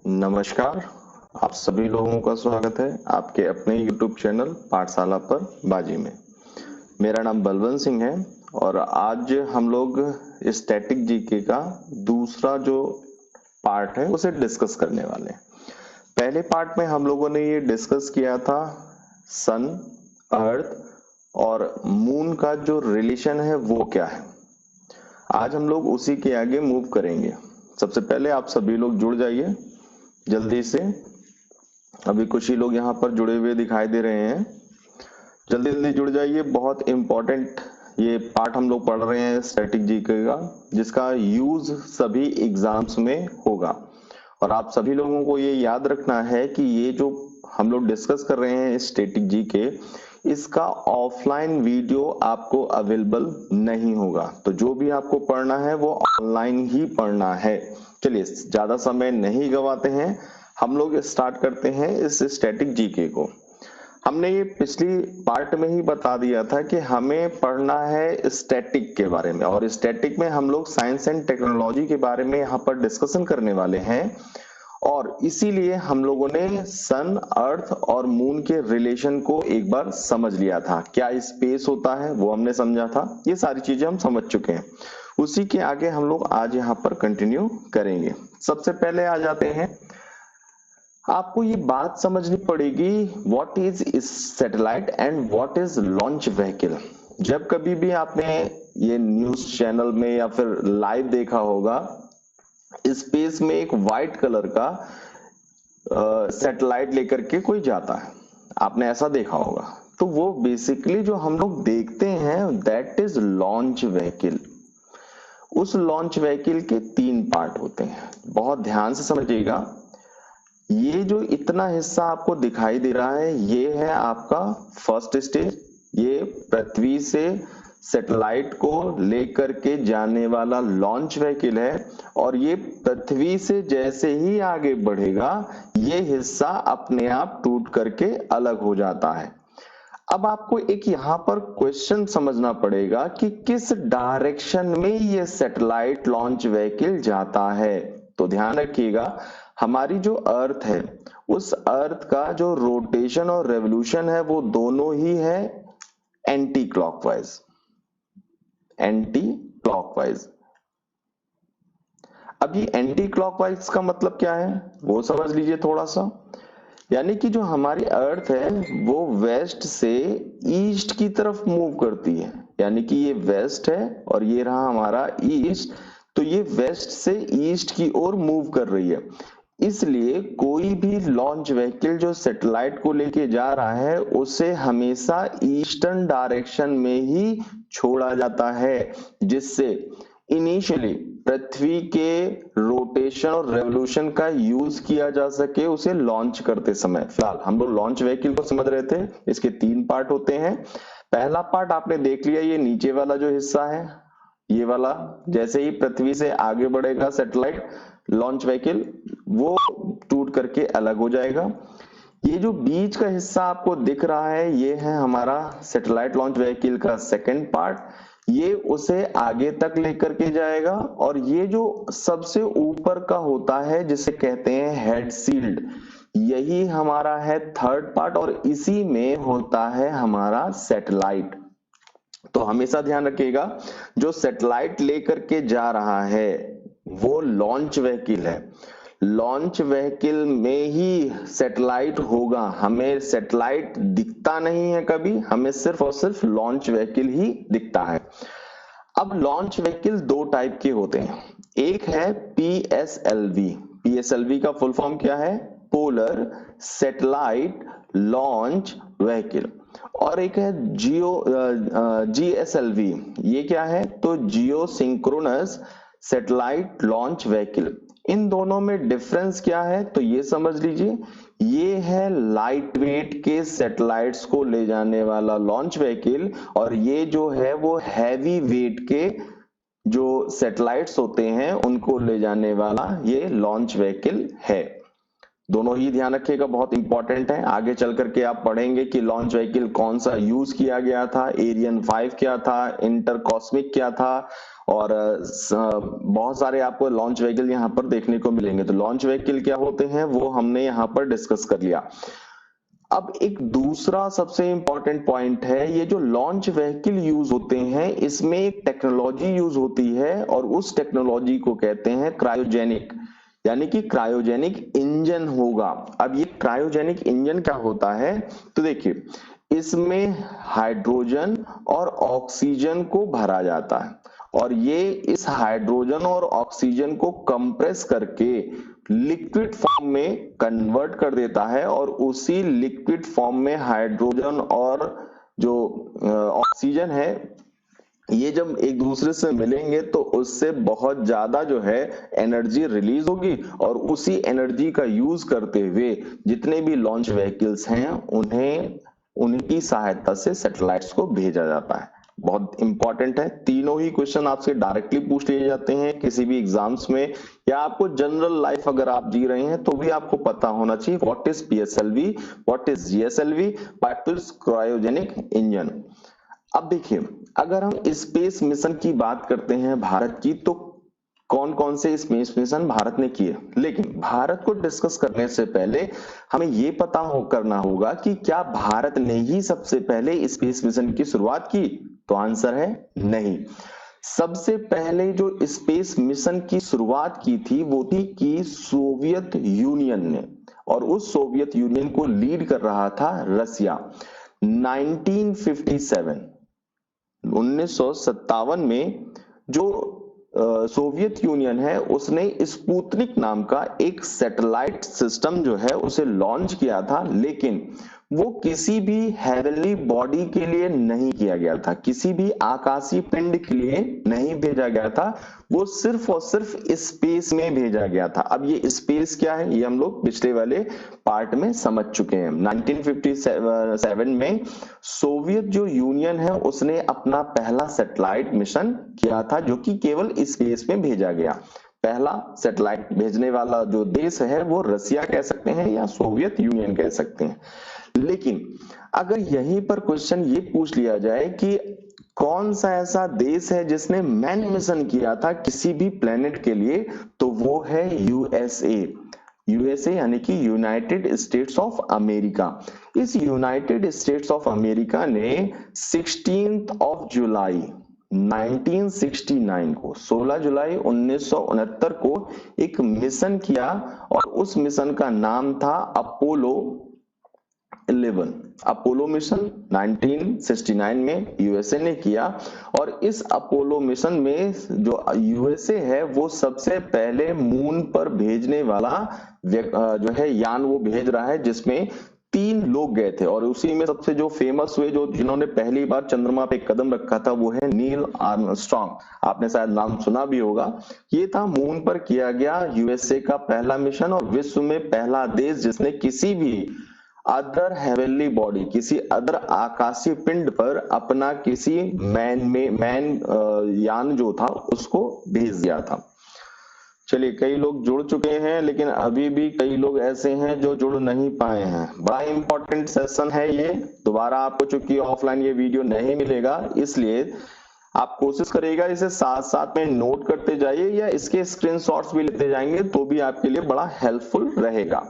नमस्कार, आप सभी लोगों का स्वागत है आपके अपने YouTube चैनल पाठशाला पर बाजी में। मेरा नाम बलवंत सिंह है और आज हम लोग स्टैटिक जीके का दूसरा जो पार्ट है उसे डिस्कस करने वाले हैं। पहले पार्ट में हम लोगों ने ये डिस्कस किया था सन, अर्थ और मून का जो रिलेशन है वो क्या है। आज हम लोग उसी के आगे मूव करेंगे। सबसे पहले आप सभी लोग जुड़ जाइए जल्दी से। अभी कुछ ही लोग यहाँ पर जुड़े हुए दिखाई दे रहे हैं। जल्दी जल्दी जुड़ जाइए। बहुत इंपॉर्टेंट ये पार्ट हम लोग पढ़ रहे हैं स्टैटिक जीके का, जिसका यूज सभी एग्जाम्स में होगा। और आप सभी लोगों को ये याद रखना है कि ये जो हम लोग डिस्कस कर रहे हैं स्टैटिक जीके, इसका ऑफलाइन वीडियो आपको अवेलेबल नहीं होगा। तो जो भी आपको पढ़ना है वो ऑनलाइन ही पढ़ना है। चलिए ज्यादा समय नहीं गवाते हैं, हम लोग स्टार्ट करते हैं इस स्टैटिक जीके को। हमने ये पिछली पार्ट में ही बता दिया था कि हमें पढ़ना है स्टैटिक के बारे में, और स्टैटिक में हम लोग साइंस एंड टेक्नोलॉजी के बारे में यहाँ पर डिस्कशन करने वाले हैं। और इसीलिए हम लोगों ने सन, अर्थ और मून के रिलेशन को एक बार समझ लिया था। क्या स्पेस होता है वो हमने समझा था, ये सारी चीजें हम समझ चुके हैं। उसी के आगे हम लोग आज यहाँ पर कंटिन्यू करेंगे। सबसे पहले आ जाते हैं, आपको ये बात समझनी पड़ेगी what is satellite and what is launch vehicle. जब कभी भी आपने ये न्यूज चैनल में या फिर लाइव देखा होगा, स्पेस में एक व्हाइट कलर का सैटेलाइट लेकर के कोई जाता है, आपने ऐसा देखा होगा। तो वो बेसिकली जो हम लोग देखते हैं दैट इज लॉन्च व्हीकल। उस लॉन्च व्हीकल के 3 पार्ट होते हैं, बहुत ध्यान से समझिएगा। ये जो इतना हिस्सा आपको दिखाई दे रहा है ये है आपका फर्स्ट स्टेज। ये पृथ्वी से सैटेलाइट को लेकर के जाने वाला लॉन्च व्हीकल है, और ये पृथ्वी से जैसे ही आगे बढ़ेगा ये हिस्सा अपने आप टूट करके अलग हो जाता है। अब आपको एक यहाँ पर क्वेश्चन समझना पड़ेगा कि किस डायरेक्शन में ये सैटेलाइट लॉन्च व्हीकल जाता है। तो ध्यान रखिएगा, हमारी जो अर्थ है उस अर्थ का जो रोटेशन और रेवोल्यूशन है वो दोनों ही है एंटी क्लॉकवाइज। Anti clockwise. अब ये एंटी क्लॉकवाइज का मतलब क्या है वो समझ लीजिए थोड़ा सा। यानी कि जो हमारी अर्थ है वो वेस्ट से ईस्ट की तरफ मूव करती है। यानी कि ये वेस्ट है और ये रहा हमारा ईस्ट, तो ये वेस्ट से ईस्ट की ओर मूव कर रही है। इसलिए कोई भी लॉन्च व्हीकल जो सैटेलाइट को लेके जा रहा है उसे हमेशा ईस्टर्न डायरेक्शन में ही छोड़ा जाता है, जिससे इनिशियली पृथ्वी के रोटेशन और रेवोल्यूशन का यूज किया जा सके उसे लॉन्च करते समय। फिलहाल हम लोग लॉन्च व्हीकल को समझ रहे थे। इसके 3 पार्ट होते हैं। पहला पार्ट आपने देख लिया, ये नीचे वाला जो हिस्सा है ये वाला, जैसे ही पृथ्वी से आगे बढ़ेगा सैटेलाइट लॉन्च व्हीकल वो टूट करके अलग हो जाएगा। ये जो बीच का हिस्सा आपको दिख रहा है ये है हमारा सैटेलाइट लॉन्च व्हीकल का सेकंड पार्ट। ये उसे आगे तक लेकर के जाएगा, और ये जो सबसे ऊपर का होता है जिसे कहते हैं हेड शील्ड, यही हमारा है थर्ड पार्ट, और इसी में होता है हमारा सैटेलाइट। तो हमेशा ध्यान रखिएगा, जो सैटेलाइट लेकर के जा रहा है वो लॉन्च व्हीकल है। लॉन्च व्हीकल में ही सैटेलाइट होगा। हमें सैटेलाइट दिखता नहीं है कभी, हमें सिर्फ और सिर्फ लॉन्च व्हीकल ही दिखता है। अब लॉन्च व्हीकल 2 टाइप के होते हैं। एक है PSLV। PSLV का फुल फॉर्म क्या है? Polar satellite launch vehicle. और एक है GSLV। ये क्या है? तो जियो सिंक्रोनस सैटेलाइट लॉन्च व्हीकल। इन दोनों में डिफरेंस क्या है तो ये समझ लीजिए। ये है लाइट वेट के सैटेलाइट्स को ले जाने वाला लॉन्च व्हीकल, और ये जो है वो हैवी वेट के जो सैटेलाइट्स होते हैं उनको ले जाने वाला ये लॉन्च व्हीकल है। दोनों ही ध्यान रखिएगा, बहुत इंपॉर्टेंट है। आगे चल करके आप पढ़ेंगे कि लॉन्च व्हीकल कौन सा यूज किया गया था, एरियन 5 क्या था, इंटरकॉस्मिक क्या था, और बहुत सारे आपको लॉन्च व्हीकल यहाँ पर देखने को मिलेंगे। तो लॉन्च व्हीकल क्या होते हैं वो हमने यहाँ पर डिस्कस कर लिया। अब एक दूसरा सबसे इंपॉर्टेंट पॉइंट है, ये जो लॉन्च व्हीकल यूज होते हैं इसमें एक टेक्नोलॉजी यूज होती है और उस टेक्नोलॉजी को कहते हैं क्रायोजेनिक, यानी कि क्रायोजेनिक इंजन होगा। अब ये क्रायोजेनिक इंजन क्या होता है, तो देखिए इसमें हाइड्रोजन और ऑक्सीजन को भरा जाता है और ये इस हाइड्रोजन और ऑक्सीजन को कंप्रेस करके लिक्विड फॉर्म में कन्वर्ट कर देता है और उसी लिक्विड फॉर्म में हाइड्रोजन और जो ऑक्सीजन है ये जब एक दूसरे से मिलेंगे तो उससे बहुत ज्यादा जो है एनर्जी रिलीज होगी और उसी एनर्जी का यूज करते हुए जितने भी लॉन्च व्हीकल्स हैं उन्हें उनकी सहायता से सैटेलाइट्स को भेजा जाता है। बहुत इंपॉर्टेंट है, तीनों ही क्वेश्चन आपसे डायरेक्टली पूछ लिए जाते हैं किसी भी एग्जाम्स में, या आपको जनरल लाइफ अगर आप जी रहे हैं तो भी आपको पता होना चाहिए what is PSLV, what is GSLV, what is cryogenic engine. अब देखिए अगर हम स्पेस मिशन की बात करते हैं भारत की, तो कौन कौन से स्पेस मिशन भारत ने किए, लेकिन भारत को डिस्कस करने से पहले हमें ये पता करना होगा कि क्या भारत ने ही सबसे पहले स्पेस मिशन की शुरुआत की, तो आंसर है नहीं। सबसे पहले जो स्पेस मिशन की शुरुआत की थी वो थी कि सोवियत यूनियन ने, और उस सोवियत यूनियन को लीड कर रहा था रसिया। 1957 1957 में जो सोवियत यूनियन है उसने स्पुतनिक नाम का एक सैटेलाइट सिस्टम जो है उसे लॉन्च किया था, लेकिन वो किसी भी हेवनली बॉडी के लिए नहीं किया गया था, किसी भी आकाशीय पिंड के लिए नहीं भेजा गया था, वो सिर्फ और सिर्फ स्पेस में भेजा गया था। अब ये स्पेस क्या है ये हम लोग पिछले वाले पार्ट में समझ चुके हैं। 1957 में सोवियत जो यूनियन है उसने अपना पहला सैटेलाइट मिशन किया था जो कि केवल स्पेस में भेजा गया। पहला सैटेलाइट भेजने वाला जो देश है वो रसिया कह सकते हैं या सोवियत यूनियन कह सकते हैं। लेकिन अगर यहीं पर क्वेश्चन ये पूछ लिया जाए कि कौन सा ऐसा देश है जिसने मैन मिशन किया था किसी भी प्लेनेट के लिए, तो वो है यूएसए। यूएसए यानी कि यूनाइटेड स्टेट्स ऑफ अमेरिका। इस यूनाइटेड स्टेट्स ऑफ अमेरिका ने 16 जुलाई 1969 को 16 जुलाई 1969 को एक मिशन किया और उस मिशन का नाम था अपोलो 11। अपोलो मिशन 1969 में यूएसए ने किया और इस अपोलो मिशन में जो यूएसए है वो सबसे पहले मून पर भेजने वाला जो है यान वो भेज रहा है, जिसमें 3 लोग गए थे और उसी में सबसे जो फेमस हुए जो जिन्होंने पहली बार चंद्रमा पे कदम रखा था वो है नील आर्मस्ट्रॉन्ग। आपने शायद नाम सुना भी होगा। ये था मून पर किया गया यूएसए का पहला मिशन और विश्व में पहला देश जिसने किसी भी अदर हेवनली बॉडी, किसी अदर आकाशीय पिंड पर अपना किसी मैन यान जो था उसको भेज दिया था। चलिए कई लोग जुड़ चुके हैं लेकिन अभी भी कई लोग ऐसे हैं जो जुड़ नहीं पाए हैं। बड़ा इंपॉर्टेंट सेशन है ये, दोबारा आपको चूंकि ऑफलाइन ये वीडियो नहीं मिलेगा इसलिए आप कोशिश करिएगा इसे साथ साथ में नोट करते जाइए या इसके स्क्रीनशॉट्स भी लेते जाएंगे तो भी आपके लिए बड़ा हेल्पफुल रहेगा।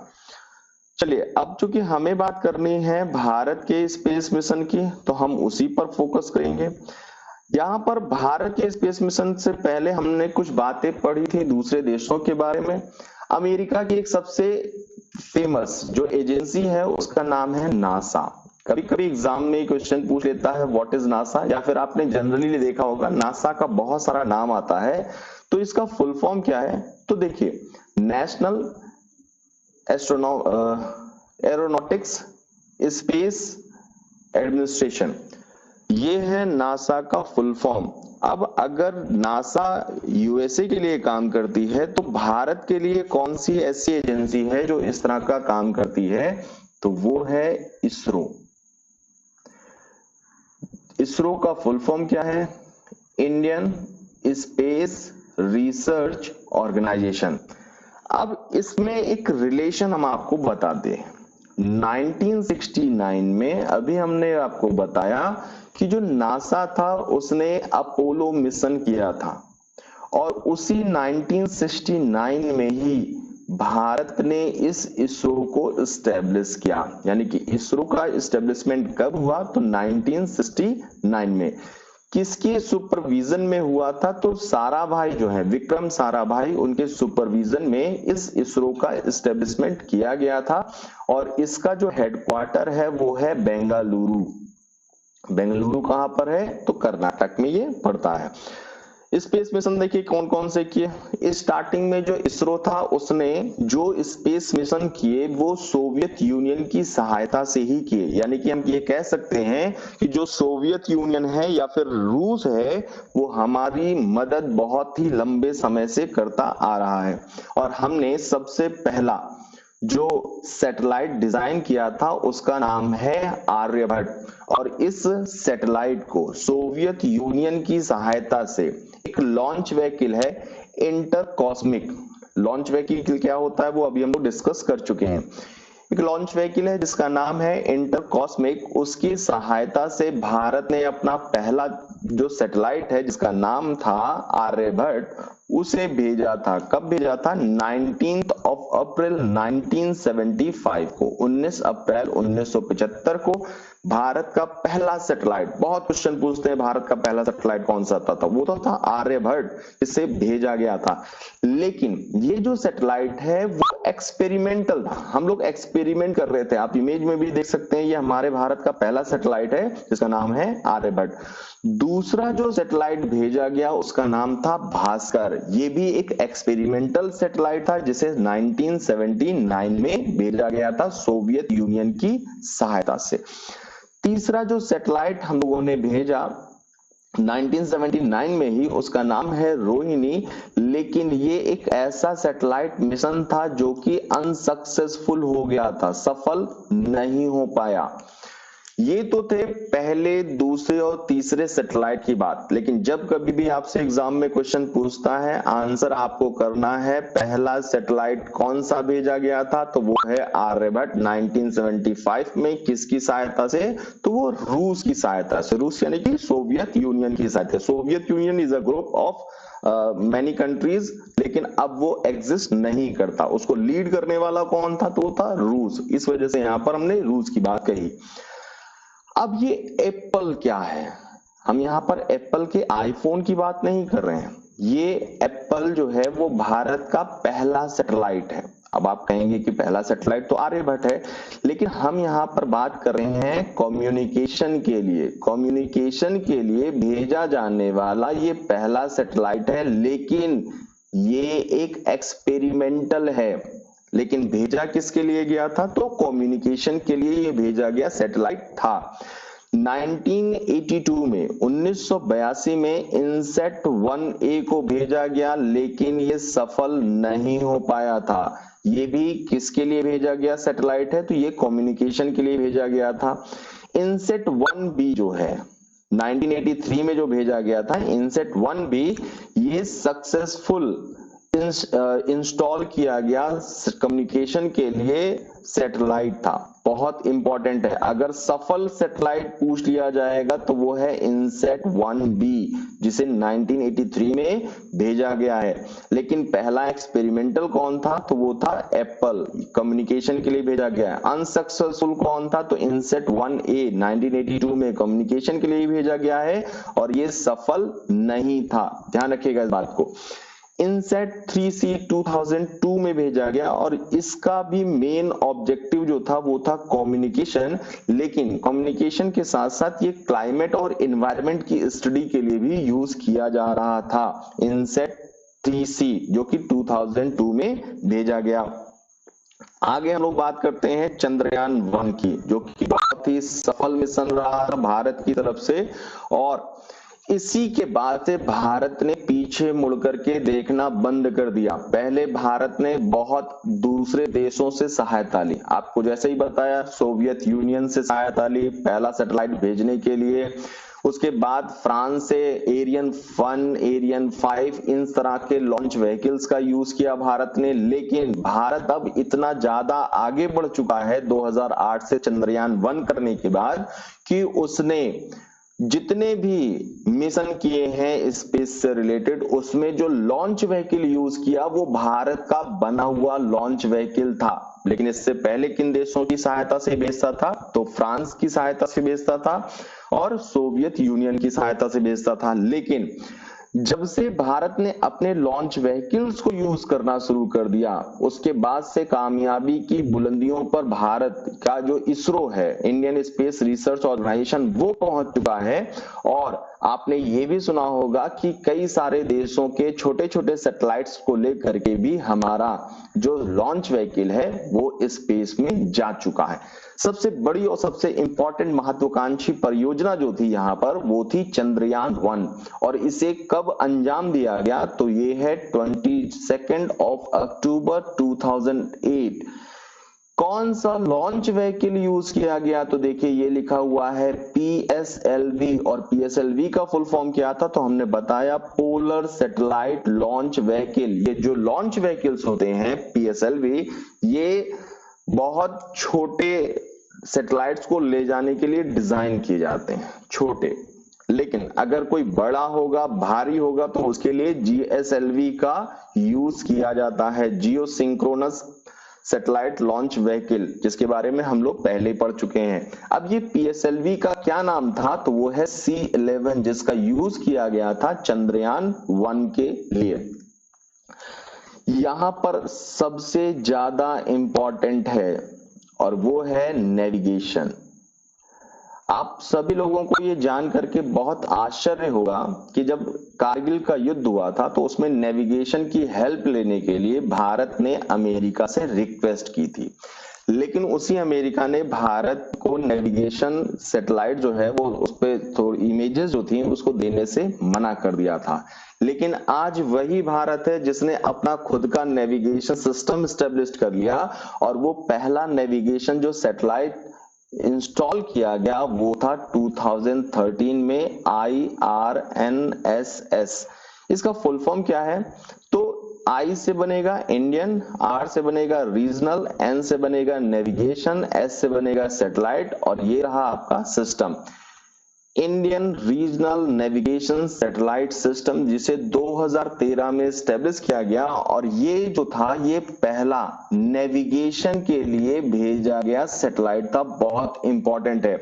चलिए अब चूंकि हमें बात करनी है भारत के स्पेस मिशन की तो हम उसी पर फोकस करेंगे। यहाँ पर भारत के स्पेस मिशन से पहले हमने कुछ बातें पढ़ी थी दूसरे देशों के बारे में। अमेरिका की एक सबसे फेमस जो एजेंसी है उसका नाम है नासा। कभी कभी एग्जाम में क्वेश्चन पूछ लेता है व्हाट इज नासा, या फिर आपने जनरली देखा होगा नासा का बहुत सारा नाम आता है, तो इसका फुल फॉर्म क्या है, तो देखिए नेशनल एरोनॉटिक्स स्पेस एडमिनिस्ट्रेशन, ये है नासा का फुल फॉर्म। अब अगर नासा यूएसए के लिए काम करती है तो भारत के लिए कौन सी ऐसी एजेंसी है जो इस तरह का काम करती है, तो वो है इसरो। इसरो का फुल फॉर्म क्या है, इंडियन स्पेस रिसर्च ऑर्गेनाइजेशन। अब इसमें एक रिलेशन हम आपको बता दें। 1969 में अभी हमने आपको बताया कि जो नासा था उसने अपोलो मिशन किया था, और उसी 1969 में ही भारत ने इस इसरो को स्टैब्लिश किया। यानी कि इसरो का इस्टेब्लिशमेंट कब हुआ? तो 1969 में। किसके सुपरविजन में हुआ था? तो साराभाई जो है, विक्रम साराभाई, उनके सुपरविजन में इस इसरो का इस्टेब्लिशमेंट किया गया था। और इसका जो हेडक्वार्टर है वो है बेंगलुरु। बेंगलुरु कहां पर है? तो कर्नाटक में ये पड़ता है। स्पेस मिशन देखिए कौन कौन से किए। स्टार्टिंग में जो इसरो था उसने जो स्पेस मिशन किए वो सोवियत यूनियन की सहायता से ही किए। यानी कि हम ये कह सकते हैं कि जो सोवियत यूनियन है या फिर रूस है वो हमारी मदद बहुत ही लंबे समय से करता आ रहा है। और हमने सबसे पहला जो सैटेलाइट डिजाइन किया था उसका नाम है आर्यभट्ट। और इस सैटेलाइट को सोवियत यूनियन की सहायता से एक लॉन्च व्हीकल है इंटरकॉस्मिक। लॉन्च व्हीकल क्या होता है वो अभी हम लोग डिस्कस कर चुके हैं। एक लॉन्च व्हीकल है जिसका नाम है इंटरकॉस्मिक, उसकी सहायता से भारत ने अपना पहला जो सैटेलाइट है जिसका नाम था आर्यभट्ट उसे भेजा था। कब भेजा था? 19 अप्रैल 1975 को, 19 अप्रैल 1975 को भारत का पहला सैटेलाइट। बहुत क्वेश्चन पूछते हैं भारत का पहला सैटेलाइट कौन सा था? वो तो था आर्यभट्ट, इसे भेजा गया था। लेकिन ये जो सैटेलाइट है वो एक्सपेरिमेंटल था, हम लोग एक्सपेरिमेंट कर रहे थे। आप इमेज में भी देख सकते हैं, ये हमारे भारत का पहला सैटेलाइट है जिसका नाम है आर्यभट्ट। दूसरा जो सैटेलाइट भेजा गया उसका नाम था भास्कर। ये भी एक एक्सपेरिमेंटल सैटेलाइट था जिसे 1979 में भेजा गया था सोवियत यूनियन की सहायता से। तीसरा जो सैटेलाइट हम लोगों ने भेजा 1979 में ही, उसका नाम है रोहिणी। लेकिन ये एक ऐसा सैटेलाइट मिशन था जो कि अनसक्सेसफुल हो गया था, सफल नहीं हो पाया। ये तो थे पहले, दूसरे और तीसरे सैटेलाइट की बात। लेकिन जब कभी भी आपसे एग्जाम में क्वेश्चन पूछता है, आंसर आपको करना है पहला सैटेलाइट कौन सा भेजा गया था, तो वो है आर्यभट्ट 1975 में। किसकी सहायता से? तो वो रूस की सहायता से। रूस यानी कि सोवियत यूनियन की सहायता। Soviet union is a group of many countries, लेकिन अब वो एग्जिस्ट नहीं करता। उसको लीड करने वाला कौन था? तो वो था रूस। इस वजह से यहां पर हमने रूस की बात कही। अब ये एप्पल क्या है? हम यहाँ पर एप्पल के आईफोन की बात नहीं कर रहे हैं। ये एप्पल जो है वो भारत का पहला सैटेलाइट है। अब आप कहेंगे कि पहला सैटेलाइट तो आर्यभट्ट है, लेकिन हम यहाँ पर बात कर रहे हैं कम्युनिकेशन के लिए। कम्युनिकेशन के लिए भेजा जाने वाला ये पहला सैटेलाइट है, लेकिन ये एक एक्सपेरिमेंटल है। लेकिन भेजा किसके लिए गया था? तो कम्युनिकेशन के लिए ये भेजा गया सैटेलाइट था। 1982 में 1982 में इनसेट 1A को भेजा गया, लेकिन ये सफल नहीं हो पाया था। ये भी किसके लिए भेजा गया सैटेलाइट है? तो ये कम्युनिकेशन के लिए भेजा गया था। इनसेट 1B जो है 1983 में जो भेजा गया था, इनसेट 1B, ये सक्सेसफुल इंस्टॉल किया गया कम्युनिकेशन के लिए सैटेलाइट था। बहुत इंपॉर्टेंट है, अगर सफल सैटेलाइट पूछ लिया जाएगा तो वो है इनसेट 1B, जिसे 1983 में भेजा गया है। लेकिन पहला एक्सपेरिमेंटल कौन था? तो वो था एप्पल, कम्युनिकेशन के लिए भेजा गया है। अनसक्सेसफुल कौन था? तो इनसेट 1A 1982 में कम्युनिकेशन के लिए भेजा गया है और ये सफल नहीं था। ध्यान रखिएगा इस बात को। इनसेट 3C 2002 में भेजा गया और इसका भी मेन ऑब्जेक्टिव जो था वो था कम्युनिकेशन। लेकिन कम्युनिकेशन के साथ साथ ये क्लाइमेट और एनवायरनमेंट की स्टडी के लिए भी यूज किया जा रहा था। इनसेट 3C जो कि 2002 में भेजा गया। आगे हम लोग बात करते हैं चंद्रयान 1 की, जो कि बहुत ही सफल मिशन रहा भारत की तरफ से। और इसी के बाद से भारत ने पीछे मुड़ करके देखना बंद कर दिया। पहले भारत ने बहुत दूसरे देशों से सहायता ली, आपको जैसे ही बताया सोवियत यूनियन से सहायता ली पहला सैटेलाइट भेजने के लिए। उसके बाद फ्रांस से एरियन 1, एरियन 5 इन तरह के लॉन्च व्हीकल्स का यूज किया भारत ने। लेकिन भारत अब इतना ज्यादा आगे बढ़ चुका है 2008 से चंद्रयान 1 करने के बाद कि उसने जितने भी मिशन किए हैं स्पेस से रिलेटेड, उसमें जो लॉन्च व्हीकल यूज किया वो भारत का बना हुआ लॉन्च व्हीकल था। लेकिन इससे पहले किन देशों की सहायता से भेजता था? तो फ्रांस की सहायता से भेजता था और सोवियत यूनियन की सहायता से भेजता था। लेकिन जब से भारत ने अपने लॉन्च व्हीकल्स को यूज करना शुरू कर दिया, उसके बाद से कामयाबी की बुलंदियों पर भारत का जो इसरो है, इंडियन स्पेस रिसर्च ऑर्गेनाइजेशन, वो पहुंच चुका है। और आपने ये भी सुना होगा कि कई सारे देशों के छोटे छोटे सैटेलाइट्स को लेकर के भी हमारा जो लॉन्च व्हीकल है वो स्पेस में जा चुका है। सबसे बड़ी और सबसे इंपॉर्टेंट महत्वाकांक्षी परियोजना जो थी यहाँ पर वो थी चंद्रयान 1। और इसे कब अंजाम दिया गया? तो ये है 22 अक्टूबर 2008। कौन सा लॉन्च व्हीकल यूज किया गया? तो देखिए ये लिखा हुआ है PSLV। और PSLV का फुल फॉर्म क्या था? तो हमने बताया पोलर सैटेलाइट लॉन्च व्हीकल। ये जो लॉन्च व्हीकल्स होते हैं PSLV, ये बहुत छोटे सैटेलाइट्स को ले जाने के लिए डिजाइन किए जाते हैं, छोटे। लेकिन अगर कोई बड़ा होगा, भारी होगा, तो उसके लिए GSLV का यूज किया जाता है, जियो सिंक्रोनस सैटेलाइट लॉन्च व्हीकल, जिसके बारे में हम लोग पहले पढ़ चुके हैं। अब ये PSLV का क्या नाम था? तो वो है C11, जिसका यूज किया गया था चंद्रयान 1 के लिए। यहां पर सबसे ज्यादा इंपॉर्टेंट है और वो है नेविगेशन। आप सभी लोगों को ये जान करके बहुत आश्चर्य होगा कि जब कारगिल का युद्ध हुआ था तो उसमें नेविगेशन की हेल्प लेने के लिए भारत ने अमेरिका से रिक्वेस्ट की थी। लेकिन उसी अमेरिका ने भारत को नेविगेशन सैटेलाइट जो है वो उस पे थोड़ी इमेजेस जो थी उसको देने से मना कर दिया था। लेकिन आज वही भारत है जिसने अपना खुद का नेविगेशन सिस्टम स्टेब्लिश कर लिया। और वो पहला नेविगेशन जो सैटेलाइट इंस्टॉल किया गया वो था 2013 में IRNSS। इसका फुल फॉर्म क्या है? तो I से बनेगा इंडियन, R से बनेगा रीजनल, N से बनेगा नेविगेशन, S से बनेगा सैटेलाइट, और ये रहा आपका system, Indian regional navigation satellite system, जिसे 2013 में स्टेब्लिश किया गया। और ये जो था ये पहला नेविगेशन के लिए भेजा गया सैटेलाइट था। बहुत इंपॉर्टेंट है।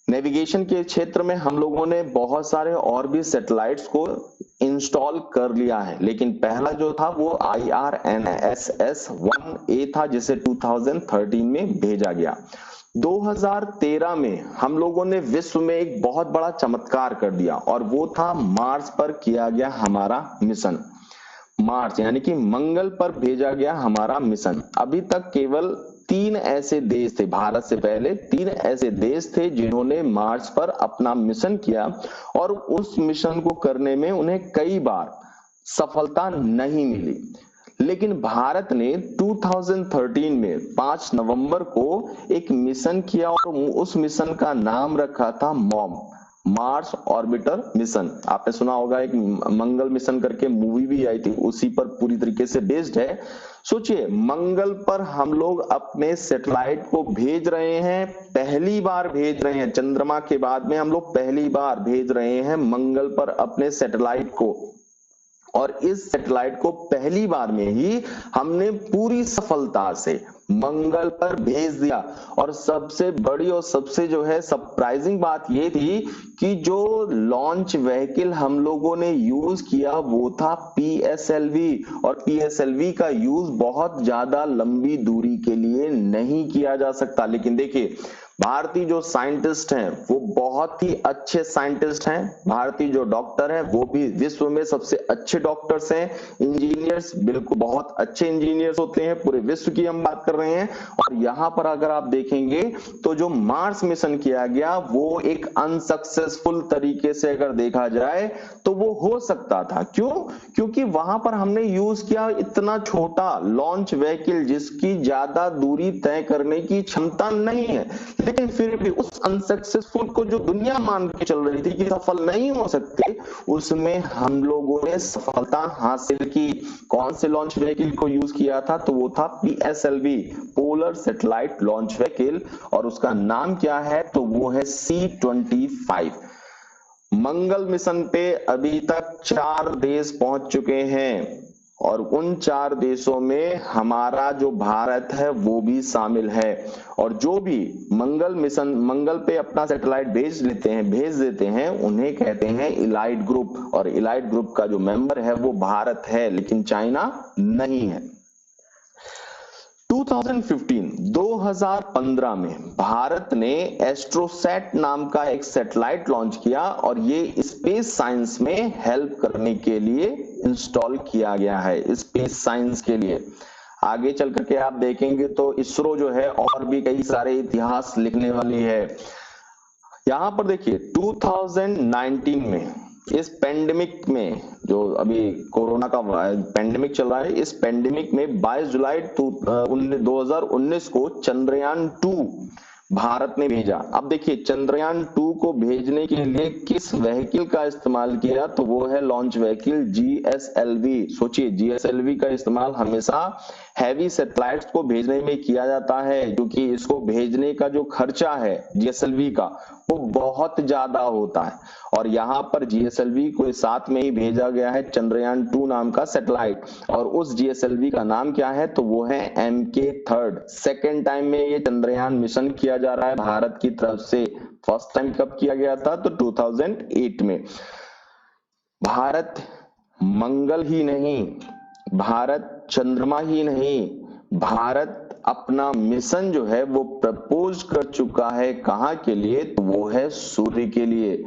नेविगेशन के क्षेत्र में हम लोगों ने बहुत सारे और भी सैटेलाइट्स को इंस्टॉल कर लिया है, लेकिन पहला जो था वो IRNSS 1A था, जिसे 2013 में भेजा गया। 2013 में हम लोगों ने विश्व में एक बहुत बड़ा चमत्कार कर दिया और वो था मार्स पर किया गया हमारा मिशन। मार्स यानी कि मंगल पर भेजा गया हमारा मिशन। अभी तक केवल 3 ऐसे देश थे, भारत से पहले 3 ऐसे देश थे जिन्होंने मार्स पर अपना मिशन किया, और उस मिशन को करने में उन्हें कई बार सफलता नहीं मिली। लेकिन भारत ने 2013 में 5 नवंबर को एक मिशन किया और उस मिशन का नाम रखा था मॉम, मार्स ऑर्बिटर मिशन। आपने सुना होगा एक मंगल मिशन करके मूवी भी आई थी, उसी पर पूरी तरीके से बेस्ड है। सोचिए, मंगल पर हम लोग अपने सैटेलाइट को भेज रहे हैं, पहली बार भेज रहे हैं, चंद्रमा के बाद में हम लोग पहली बार भेज रहे हैं मंगल पर अपने सैटेलाइट को। और इस सैटेलाइट को पहली बार में ही हमने पूरी सफलता से मंगल पर भेज दिया। और सबसे बड़ी और सबसे जो है सरप्राइजिंग बात ये थी कि जो लॉन्च व्हीकल हम लोगों ने यूज किया वो था PSLV। और PSLV का यूज बहुत ज्यादा लंबी दूरी के लिए नहीं किया जा सकता। लेकिन देखिए, भारतीय जो साइंटिस्ट हैं वो बहुत ही अच्छे साइंटिस्ट हैं, भारतीय जो डॉक्टर हैं वो भी विश्व में सबसे अच्छे डॉक्टर्स हैं, इंजीनियर्स बिल्कुल बहुत अच्छे इंजीनियर्स होते हैं, पूरे विश्व की हम बात कर रहे हैं। और यहाँ पर अगर आप देखेंगे तो जो मार्स मिशन किया गया वो एक अनसक्सेसफुल तरीके से अगर देखा जाए तो वो हो सकता था। क्यों? क्योंकि वहां पर हमने यूज किया इतना छोटा लॉन्च व्हीकल जिसकी ज्यादा दूरी तय करने की क्षमता नहीं है। लेकिन फिर भी उस अनसक्सेसफुल को जो दुनिया मान के चल रही थी कि सफल नहीं हो सकते, उसमें हम लोगों ने सफलता हासिल की। कौन से लॉन्च व्हीकल को यूज किया था? तो वो था PSLV, polar satellite launch vehicle, और उसका नाम क्या है? तो वो है C-25। मंगल मिशन पे अभी तक 4 देश पहुंच चुके हैं, और उन 4 देशों में हमारा जो भारत है वो भी शामिल है। और जो भी मंगल मिशन, मंगल पे अपना सैटेलाइट भेज देते हैं, उन्हें कहते हैं इलाइट ग्रुप, और इलाइट ग्रुप का जो मेंबर है वो भारत है, लेकिन चाइना नहीं है। 2015 में भारत ने एस्ट्रोसैट नाम का एक सैटेलाइट लॉन्च किया, और ये स्पेस साइंस में हेल्प करने के लिए इंस्टॉल किया गया है, स्पेस साइंस के लिए। आगे चल करके आप देखेंगे तो इसरो जो है और भी कई सारे इतिहास लिखने वाली है। यहां पर देखिए 2019 में, इस पेंडेमिक में, जो अभी कोरोना का पेंडेमिक चल रहा है, इस पेंडेमिक में 22 जुलाई 2019 को चंद्रयान 2 भारत ने भेजा। अब देखिए चंद्रयान 2 को भेजने के लिए किस व्हीकल का इस्तेमाल किया? तो वो है लॉन्च व्हीकल GSLV। सोचिए, GSLV का इस्तेमाल हमेशा हैवी सैटेलाइट्स को भेजने में किया जाता है, क्योंकि इसको भेजने का जो खर्चा है GSLV का वो बहुत ज्यादा होता है। और यहाँ पर GSLV को साथ में ही भेजा गया है चंद्रयान 2 नाम का सैटेलाइट, और उस GSLV का नाम क्या है? तो वो है MK3। सेकेंड टाइम में ये चंद्रयान मिशन किया जा रहा है भारत की तरफ से। फर्स्ट टाइम कब किया गया था? तो 2008 में। भारत मंगल ही नहीं, भारत चंद्रमा ही नहीं, भारत अपना मिशन जो है वो प्रपोज कर चुका है। कहाँ के लिए? तो वो है सूर्य के लिए।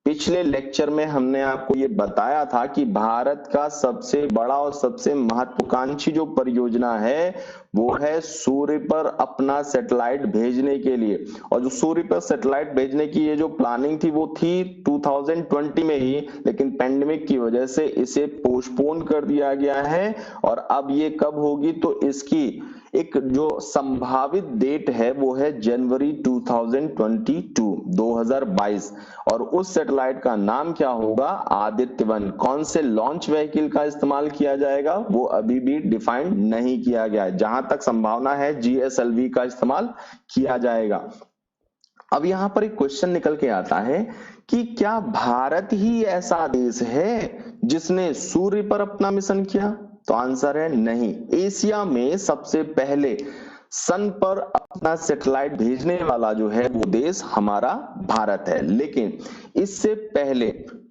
पिछले लेक्चर में हमने आपको ये बताया था कि भारत का सबसे बड़ा और सबसे महत्वाकांक्षी जो परियोजना है वो है सूर्य पर अपना सैटेलाइट भेजने के लिए। और जो सूर्य पर सैटेलाइट भेजने की ये जो प्लानिंग थी वो थी 2020 में ही, लेकिन पेंडेमिक की वजह से इसे पोस्टपोन कर दिया गया है। और अब ये कब होगी? तो इसकी एक जो संभावित डेट है वो है जनवरी 2022। और उस सैटेलाइट का नाम क्या होगा? आदित्य-1। कौन से लॉन्च व्हीकल का इस्तेमाल किया जाएगा वो अभी भी डिफाइंड नहीं किया गया है। जहां तक संभावना है GSLV का इस्तेमाल किया जाएगा। अब यहां पर एक क्वेश्चन निकल के आता है कि क्या भारत ही ऐसा देश है जिसने सूर्य पर अपना मिशन किया? तो आंसर है नहीं। एशिया में सबसे पहले सन पर अपना सैटेलाइट भेजने वाला जो है वो देश हमारा भारत है। लेकिन इससे पहले,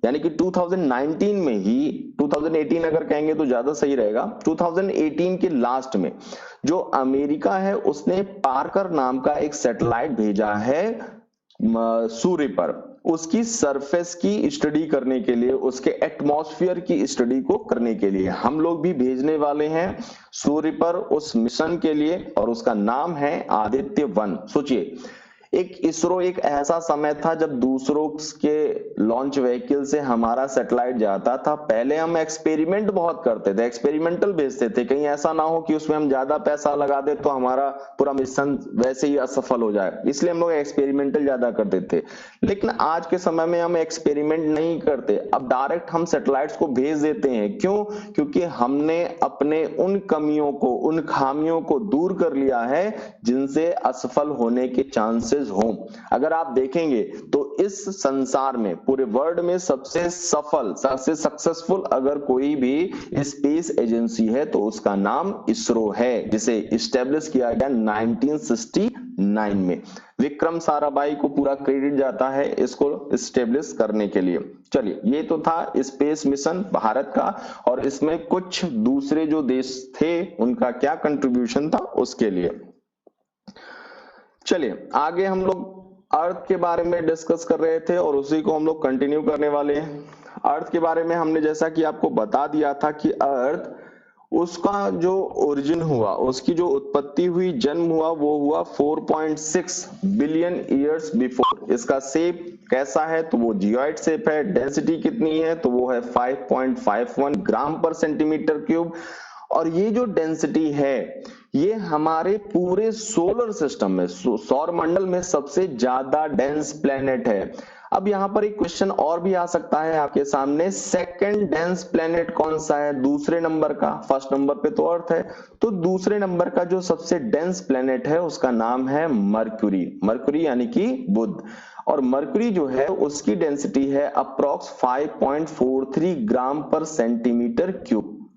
यानी कि 2019 में ही, 2018 अगर कहेंगे तो ज्यादा सही रहेगा, 2018 के लास्ट में जो अमेरिका है उसने पार्कर नाम का एक सैटेलाइट भेजा है सूर्य पर, उसकी सरफेस की स्टडी करने के लिए, उसके एटमॉस्फेयर की स्टडी को करने के लिए। हम लोग भी भेजने वाले हैं सूर्य पर उस मिशन के लिए, और उसका नाम है आदित्य-1। सोचिए, एक इसरो एक ऐसा समय था जब दूसरों के लॉन्च व्हीकल से हमारा सैटेलाइट जाता था। पहले हम एक्सपेरिमेंट बहुत करते थे, एक्सपेरिमेंटल भेजते थे, कहीं ऐसा ना हो कि उसमें हम ज्यादा पैसा लगा दे तो हमारा पूरा मिशन वैसे ही असफल हो जाए, इसलिए हम लोग एक्सपेरिमेंटल ज्यादा करते थे। लेकिन आज के समय में हम एक्सपेरिमेंट नहीं करते, अब डायरेक्ट हम सैटेलाइट्स को भेज देते हैं। क्यों? क्योंकि हमने अपने उन कमियों को, उन खामियों को दूर कर लिया है जिनसे असफल होने के चांसेस हो। अगर आप देखेंगे तो इस संसार में, पूरे वर्ल्ड में सबसे सफल, सबसे सक्सेसफुल अगर कोई भी स्पेस एजेंसी है तो उसका नाम इसरो है, जिसे इस्टेब्लिश किया गया 1969 में। विक्रम साराभाई को पूरा क्रेडिट जाता है इसको इस्टेब्लिश करने के लिए। चलिए, ये तो था स्पेस मिशन भारत का, और इसमें कुछ दूसरे जो देश थे उनका क्या कंट्रीब्यूशन था उसके लिए। चलिए आगे हम लोग अर्थ के बारे में डिस्कस कर रहे थे और उसी को हम लोग कंटिन्यू करने वाले हैं। अर्थ के बारे में हमने जैसा कि आपको बता दिया था कि अर्थ, उसका जो ओरिजिन हुआ, उसकी जो उत्पत्ति हुई, जन्म हुआ, वो हुआ 4.6 बिलियन ईयर्स बिफोर। इसका शेप कैसा है? तो वो जियोइड शेप है। डेंसिटी कितनी है? तो वो है 5.51 ग्राम पर सेंटीमीटर क्यूब। और ये जो डेंसिटी है ये हमारे पूरे सोलर सिस्टम में, सौर मंडल में सबसे ज्यादा डेंस प्लेनेट है। अब यहाँ पर एक क्वेश्चन और भी आ सकता है आपके सामने, सेकंड डेंस प्लेनेट कौन सा है दूसरे नंबर का? फर्स्ट नंबर पे तो अर्थ है, तो दूसरे नंबर का जो सबसे डेंस प्लेनेट है उसका नाम है मरक्यूरी। मरक्यूरी यानी कि बुध। और मरक्यूरी जो है उसकी डेंसिटी है अप्रोक्स 5.43 ग्राम पर सेंटीमीटर क्यूब,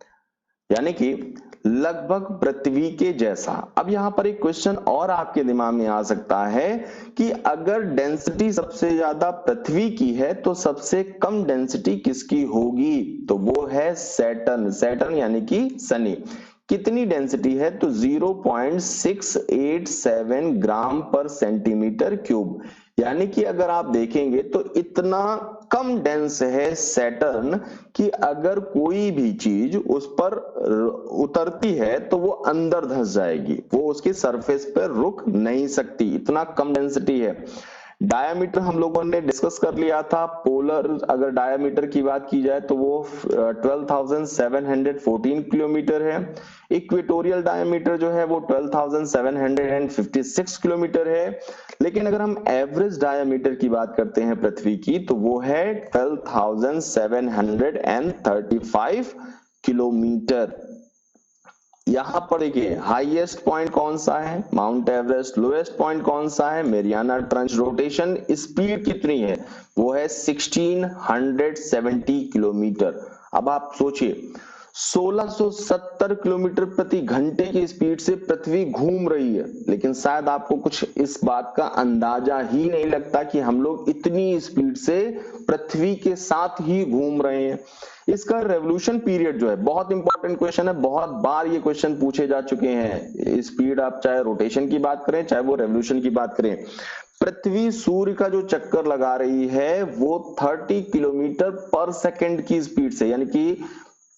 यानी कि लगभग पृथ्वी के जैसा। अब यहां पर एक क्वेश्चन और आपके दिमाग में आ सकता है कि अगर डेंसिटी सबसे ज्यादा पृथ्वी की है तो सबसे कम डेंसिटी किसकी होगी? तो वो है सैटर्न। सैटर्न यानी कि शनि। कितनी डेंसिटी है? तो 0.687 ग्राम पर सेंटीमीटर क्यूब, यानी कि अगर आप देखेंगे तो इतना कम डेंस है सैटर्न कि अगर कोई भी चीज उस पर उतरती है तो वो अंदर धंस जाएगी, वो उसकी सरफेस पर रुक नहीं सकती, इतना कम डेंसिटी है। डायामीटर हम लोगों ने डिस्कस कर लिया था। पोलर अगर डायामीटर की बात की जाए तो वो 12,714 किलोमीटर है। इक्वेटोरियल डायामीटर जो है वो 12,756 किलोमीटर है। लेकिन अगर हम एवरेज डायामीटर की बात करते हैं पृथ्वी की तो वो है 12,735 किलोमीटर। यहां पर देखिए हाईएस्ट पॉइंट कौन सा है? Mount Everest. लोएस्ट पॉइंट कौन सा है? Mariana trench. रोटेशन स्पीड कितनी है? वो है 1670 किलोमीटर। अब आप सोचिए 1670 किलोमीटर प्रति घंटे की स्पीड से पृथ्वी घूम रही है, लेकिन शायद आपको कुछ इस बात का अंदाजा ही नहीं लगता कि हम लोग इतनी स्पीड से पृथ्वी के साथ ही घूम रहे हैं। इसका रेवोल्यूशन पीरियड जो है, बहुत इंपॉर्टेंट क्वेश्चन है, बहुत बार ये क्वेश्चन पूछे जा चुके हैं। स्पीड आप चाहे रोटेशन की बात करें चाहे वो रेवोल्यूशन की बात करें, पृथ्वी सूर्य का जो चक्कर लगा रही है वो 30 किलोमीटर पर सेकंड की स्पीड से, यानी कि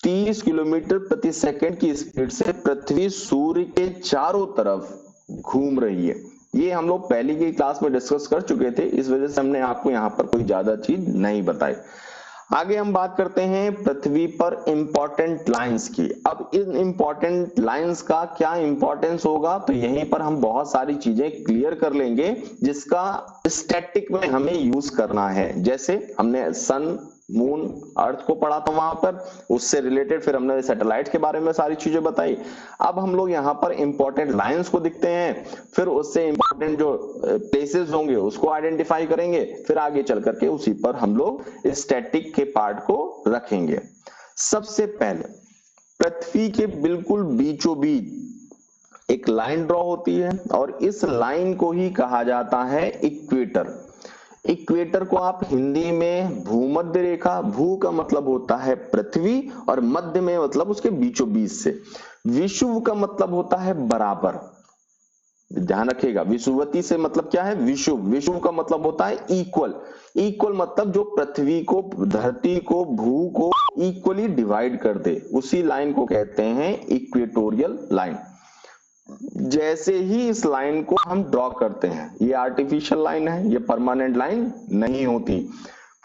30 किलोमीटर प्रति सेकंड की स्पीड से पृथ्वी सूर्य के चारों तरफ घूम रही है। ये हम लोग पहले की क्लास में डिस्कस कर चुके थे, इस वजह से हमने आपको यहाँ पर कोई ज्यादा चीज नहीं बताई। आगे हम बात करते हैं पृथ्वी पर इंपॉर्टेंट लाइंस की। अब इन इंपॉर्टेंट लाइंस का क्या इंपॉर्टेंस होगा, तो यहीं पर हम बहुत सारी चीजें क्लियर कर लेंगे जिसका स्टैटिक में हमें यूज करना है। जैसे हमने सन, मून, अर्थ को पढ़ा था वहां पर, उससे रिलेटेड फिर हमने सैटेलाइट के बारे में सारी चीजें बताई। अब हम लोग यहाँ पर इंपॉर्टेंट लाइंस को दिखते हैं, फिर उससे इंपॉर्टेंट जो प्लेसेस होंगे उसको आइडेंटिफाई करेंगे, फिर आगे चल करके उसी पर हम लोग स्टैटिक के पार्ट को रखेंगे। सबसे पहले पृथ्वी के बिल्कुल बीचों बीच एक लाइन ड्रॉ होती है और इस लाइन को ही कहा जाता है इक्वेटर। इक्वेटर को आप हिंदी में भूमध्य रेखा, भू का मतलब होता है पृथ्वी और मध्य में मतलब उसके बीचों बीच से। विषुव का मतलब होता है बराबर, ध्यान रखिएगा। विषुवती से मतलब क्या है? विषुव। विषुव का मतलब होता है इक्वल। इक्वल मतलब जो पृथ्वी को, धरती को, भू को इक्वली डिवाइड कर दे, उसी लाइन को कहते हैं इक्वेटोरियल लाइन। जैसे ही इस लाइन को हम ड्रॉ करते हैं, ये आर्टिफिशियल लाइन है, ये परमानेंट लाइन नहीं होती,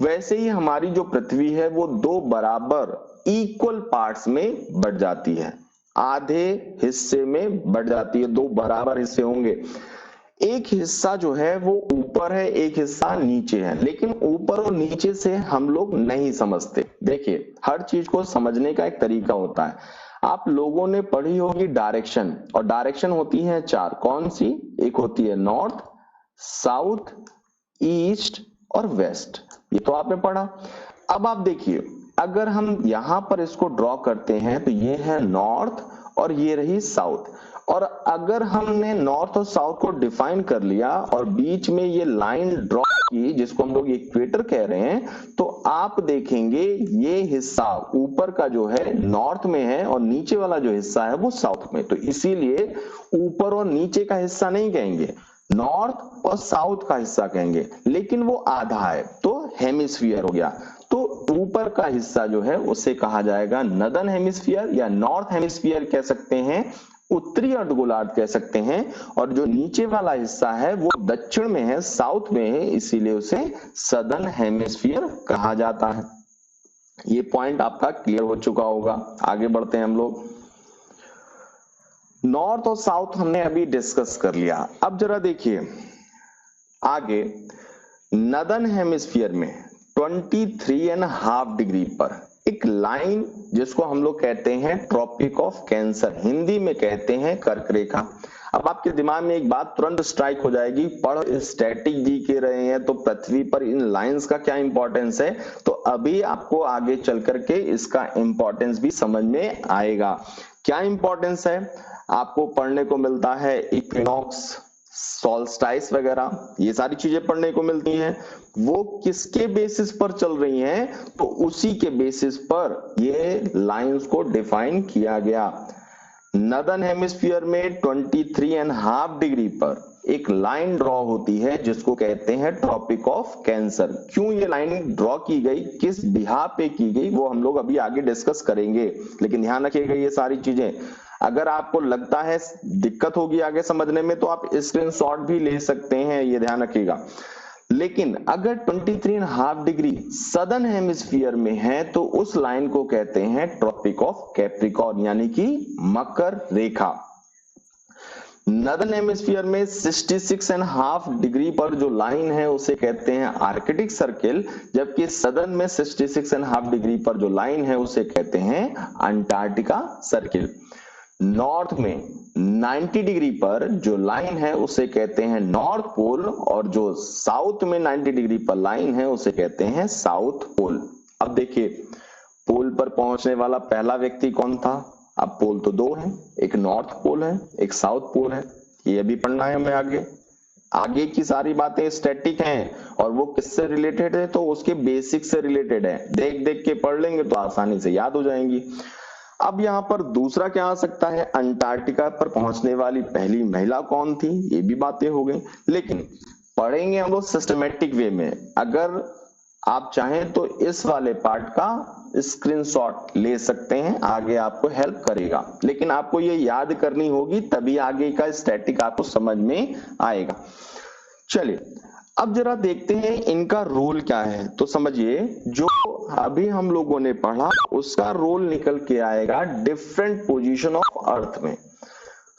वैसे ही हमारी जो पृथ्वी है वो दो बराबर इक्वल पार्ट्स में बढ़ जाती है, आधे हिस्से में बढ़ जाती है। दो बराबर हिस्से होंगे, एक हिस्सा जो है वो ऊपर है, एक हिस्सा नीचे है, लेकिन ऊपर और नीचे से हम लोग नहीं समझते। देखिए हर चीज को समझने का एक तरीका होता है। आप लोगों ने पढ़ी होगी डायरेक्शन, और डायरेक्शन होती है चार। कौन सी? एक होती है नॉर्थ, साउथ, ईस्ट और वेस्ट, ये तो आपने पढ़ा। अब आप देखिए अगर हम यहां पर इसको ड्रॉ करते हैं तो ये है नॉर्थ और ये रही साउथ, और अगर हमने नॉर्थ और साउथ को डिफाइन कर लिया और बीच में ये लाइन ड्रॉ की जिसको हम लोग इक्वेटर कह रहे हैं, तो आप देखेंगे ये हिस्सा ऊपर का जो है नॉर्थ में है और नीचे वाला जो हिस्सा है वो साउथ में। तो इसीलिए ऊपर और नीचे का हिस्सा नहीं कहेंगे, नॉर्थ और साउथ का हिस्सा कहेंगे, लेकिन वो आधा है तो हेमिस्फीयर हो गया। तो ऊपर का हिस्सा जो है उसे कहा जाएगा नदर्न हेमिस्फीयर या नॉर्थ हेमिस्फीयर कह सकते हैं, उत्तरी अर्धगोलार्ध कह सकते हैं, और जो नीचे वाला हिस्सा है वो दक्षिण में है, साउथ में है, इसीलिए उसे सदर्न हेमिस्फीयर कहा जाता है। ये पॉइंट आपका क्लियर हो चुका होगा। आगे बढ़ते हैं हम लोग। नॉर्थ और साउथ हमने अभी डिस्कस कर लिया। अब जरा देखिए आगे, नदर्न हेमिस्फीयर में 23.5 डिग्री पर एक लाइन जिसको हम लोग कहते हैं ट्रॉपिक ऑफ कैंसर, हिंदी में कहते हैं कर्क रेखा। अब आपके दिमाग में एक बात तुरंत स्ट्राइक हो जाएगी, पढ़ स्टैटिक जी के रहे हैं तो पृथ्वी पर इन लाइंस का क्या इंपॉर्टेंस है, तो अभी आपको आगे चल करके इसका इंपॉर्टेंस भी समझ में आएगा। क्या इंपॉर्टेंस है, आपको पढ़ने को मिलता है इक्विनॉक्स, सॉल्स्टाइस वगैरह, ये सारी चीजें पढ़ने को मिलती हैं। वो किसके बेसिस पर चल रही हैं, तो उसी के बेसिस पर ये लाइंस को डिफाइन किया गया। नदर्न हेमिस्फीयर में 23.5 डिग्री पर एक लाइन ड्रॉ होती है जिसको कहते हैं ट्रॉपिक ऑफ कैंसर। क्यों ये लाइन ड्रॉ की गई, किस बिहाफ पे की गई, वो हम लोग अभी आगे डिस्कस करेंगे। लेकिन ध्यान रखिएगा ये सारी चीजें, अगर आपको लगता है दिक्कत होगी आगे समझने में तो आप स्क्रीनशॉट भी ले सकते हैं, ये ध्यान रखिएगा। लेकिन अगर 23.5 डिग्री सदर्न हेमिस्फीयर में है तो उस लाइन को कहते हैं ट्रॉपिक ऑफ कैप्रिकॉर्न, यानी कि मकर रेखा। नदर्न हेमिस्फीयर में 66.5 डिग्री पर जो लाइन है उसे कहते हैं आर्कटिक सर्किल, जबकि सदर्न में 66.5 डिग्री पर जो लाइन है उसे कहते हैं अंटार्कटिका सर्किल। नॉर्थ में 90 डिग्री पर जो लाइन है उसे कहते हैं नॉर्थ पोल, और जो साउथ में 90 डिग्री पर लाइन है उसे कहते हैं साउथ पोल। अब देखिए पोल पर पहुंचने वाला पहला व्यक्ति कौन था, अब पोल तो दो है, एक नॉर्थ पोल है एक साउथ पोल है, ये भी पढ़ना है हमें आगे। आगे की सारी बातें स्टैटिक हैं और वो किससे रिलेटेड है, तो उसके बेसिक से रिलेटेड है, देख देख के पढ़ लेंगे तो आसानी से याद हो जाएंगी। अब यहाँ पर दूसरा क्या आ सकता है, अंटार्कटिका पर पहुंचने वाली पहली महिला कौन थी, ये भी बातें हो गई। लेकिन पढ़ेंगे हम लोग सिस्टमेटिक वे में। अगर आप चाहें तो इस वाले पार्ट का स्क्रीनशॉट ले सकते हैं, आगे आपको हेल्प करेगा, लेकिन आपको ये याद करनी होगी तभी आगे का स्टैटिक आपको समझ में आएगा। चलिए अब जरा देखते हैं इनका रोल क्या है। तो समझिए जो अभी हम लोगों ने पढ़ा उसका रोल निकल के आएगा डिफरेंट पोजीशन ऑफ अर्थ में।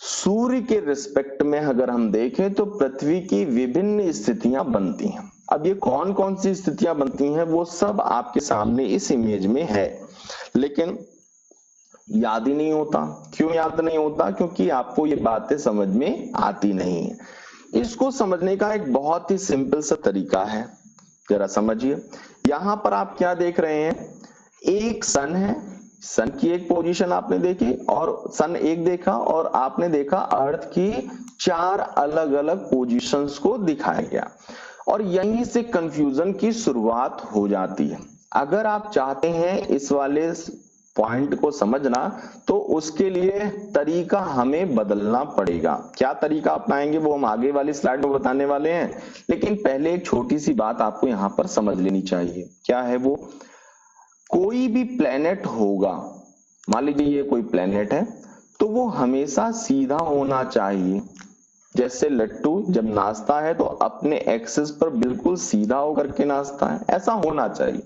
सूर्य के रिस्पेक्ट में अगर हम देखें तो पृथ्वी की विभिन्न स्थितियां बनती हैं। अब ये कौन कौन सी स्थितियां बनती हैं वो सब आपके सामने इस इमेज में है, लेकिन याद ही नहीं होता। क्यों याद नहीं होता, क्योंकि आपको ये बातें समझ में आती नहीं है। इसको समझने का एक बहुत ही सिंपल सा तरीका है, जरा समझिए। यहां पर आप क्या देख रहे हैं, एक सन है, सन की एक पोजीशन आपने देखी और सन एक देखा, और आपने देखा अर्थ की 4 अलग अलग पोजीशंस को दिखाया गया, और यहीं से कंफ्यूजन की शुरुआत हो जाती है। अगर आप चाहते हैं इस वाले पॉइंट को समझना तो उसके लिए तरीका हमें बदलना पड़ेगा। क्या तरीका अपनाएंगे वो हम आगे वाली स्लाइड में बताने वाले हैं, लेकिन पहले एक छोटी सी बात आपको यहां पर समझ लेनी चाहिए। क्या है वो, कोई भी प्लेनेट होगा, मान लीजिए ये कोई प्लेनेट है, तो वो हमेशा सीधा होना चाहिए। जैसे लट्टू जब नाचता है तो अपने एक्सिस पर बिल्कुल सीधा होकर के नाचता है, ऐसा होना चाहिए।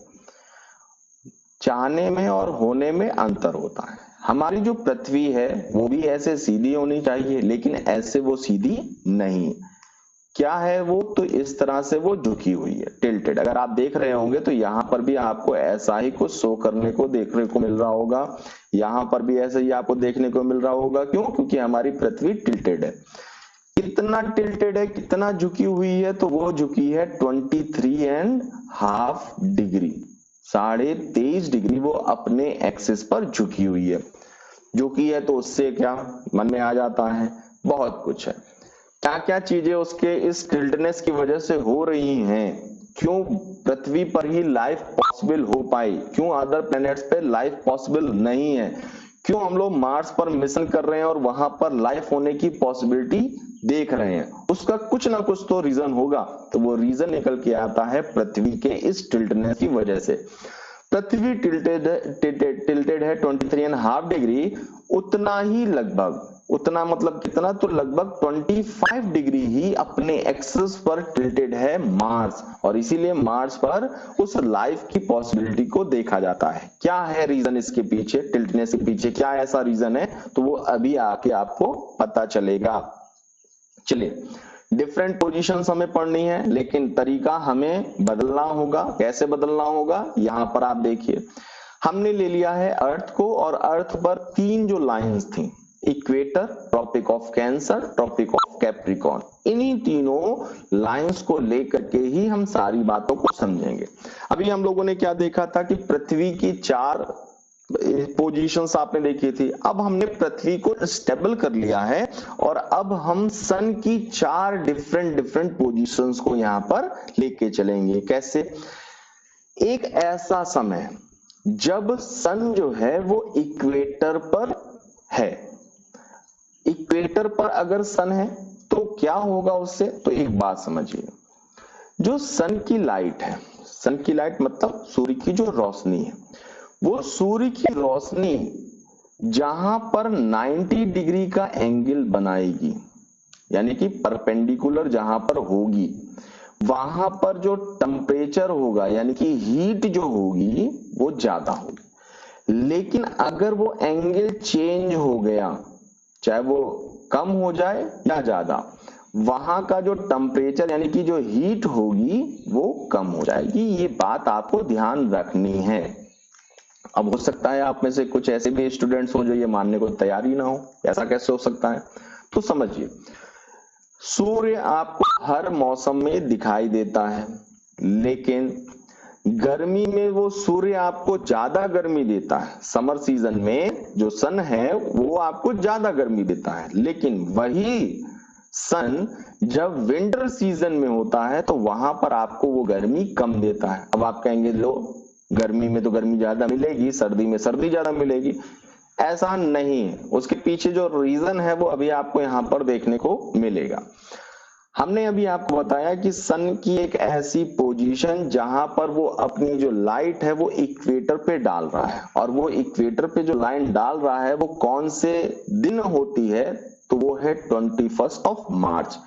चाहने में और होने में अंतर होता है। हमारी जो पृथ्वी है वो भी ऐसे सीधी होनी चाहिए, लेकिन ऐसे वो सीधी नहीं। क्या है वो, तो इस तरह से वो झुकी हुई है, टिल्टेड। अगर आप देख रहे होंगे तो यहाँ पर भी आपको ऐसा ही कुछ शो करने को देखने को मिल रहा होगा, यहाँ पर भी ऐसे ही आपको देखने को मिल रहा होगा। क्यों, क्योंकि हमारी पृथ्वी टिल्टेड है। कितना टिल्टेड है, कितना झुकी हुई है, तो वो झुकी है 23.5 डिग्री, 23.5 डिग्री वो अपने एक्सिस पर झुकी हुई है। झुकी है तो उससे क्या मन में आ जाता है, बहुत कुछ है। क्या क्या चीजें उसके इस टिल्टनेस की वजह से हो रही हैं, क्यों पृथ्वी पर ही लाइफ पॉसिबल हो पाई, क्यों अदर प्लैनेट्स पे लाइफ पॉसिबल नहीं है, क्यों हम लोग मार्स पर मिशन कर रहे हैं और वहां पर लाइफ होने की पॉसिबिलिटी देख रहे हैं, उसका कुछ ना कुछ तो रीजन होगा। तो वो रीजन निकल के आता है पृथ्वी के इस टिल्टनेस की वजह से। पृथ्वी टिल्टेड है 23.5 डिग्री, उतना ही लगभग उतना मतलब कितना, तो लगभग 25 डिग्री ही अपने एक्सिस पर टिल्टेड है मार्स, और इसीलिए मार्स पर उस लाइफ की पॉसिबिलिटी को देखा जाता है। क्या है रीजन इसके पीछे, टिल्टनेस के पीछे क्या ऐसा रीजन है, तो वो अभी आके आपको पता चलेगा। चलिए, डिफरेंट पोजीशंस हमें पढ़नी है, लेकिन तरीका हमें बदलना होगा। कैसे बदलना होगा, यहां पर आप देखिए, हमने ले लिया है अर्थ को, और अर्थ पर 3 जो लाइंस थी, equator, tropic of cancer, tropic of capricorn, इन्हीं तीनों लाइंस को लेकर के ही हम सारी बातों को समझेंगे। अभी हम लोगों ने क्या देखा था कि पृथ्वी की 4 पोजीशंस आपने देखी थी। अब हमने पृथ्वी को स्टेबल कर लिया है, और अब हम सन की 4 डिफरेंट पोजीशंस को यहां पर लेके चलेंगे। कैसे, एक ऐसा समय जब सन जो है वो इक्वेटर पर है, इक्वेटर पर अगर सन है तो क्या होगा उससे, तो एक बात समझिए, जो सन की लाइट है, सन की लाइट मतलब सूर्य की जो रोशनी है, वो सूर्य की रोशनी जहां पर 90 डिग्री का एंगल बनाएगी, यानी कि परपेंडिकुलर जहां पर होगी, वहां पर जो टेम्परेचर होगा यानी कि हीट जो होगी वो ज्यादा होगी। लेकिन अगर वो एंगल चेंज हो गया, चाहे वो कम हो जाए या ज्यादा, वहां का जो टेम्परेचर यानी कि जो हीट होगी वो कम हो जाएगी। ये बात आपको ध्यान रखनी है। अब हो सकता है आप में से कुछ ऐसे भी स्टूडेंट्स हो जो ये मानने को तैयार ही ना हो, ऐसा कैसे हो सकता है, तो समझिए, सूर्य आपको हर मौसम में दिखाई देता है, लेकिन गर्मी में वो सूर्य आपको ज्यादा गर्मी देता है। समर सीजन में जो सन है वो आपको ज्यादा गर्मी देता है, लेकिन वही सन जब विंटर सीजन में होता है तो वहां पर आपको वो गर्मी कम देता है। अब आप कहेंगे लो, गर्मी में तो गर्मी ज्यादा मिलेगी, सर्दी में सर्दी ज्यादा मिलेगी। ऐसा नहीं है, उसके पीछे जो रीजन है वो अभी आपको यहाँ पर देखने को मिलेगा। हमने अभी आपको बताया कि सन की एक ऐसी पोजीशन जहां पर वो अपनी जो लाइट है वो इक्वेटर पे डाल रहा है, और वो इक्वेटर पे जो लाइन डाल रहा है वो कौन से दिन होती है, तो वो है 21 ऑफ मार्च।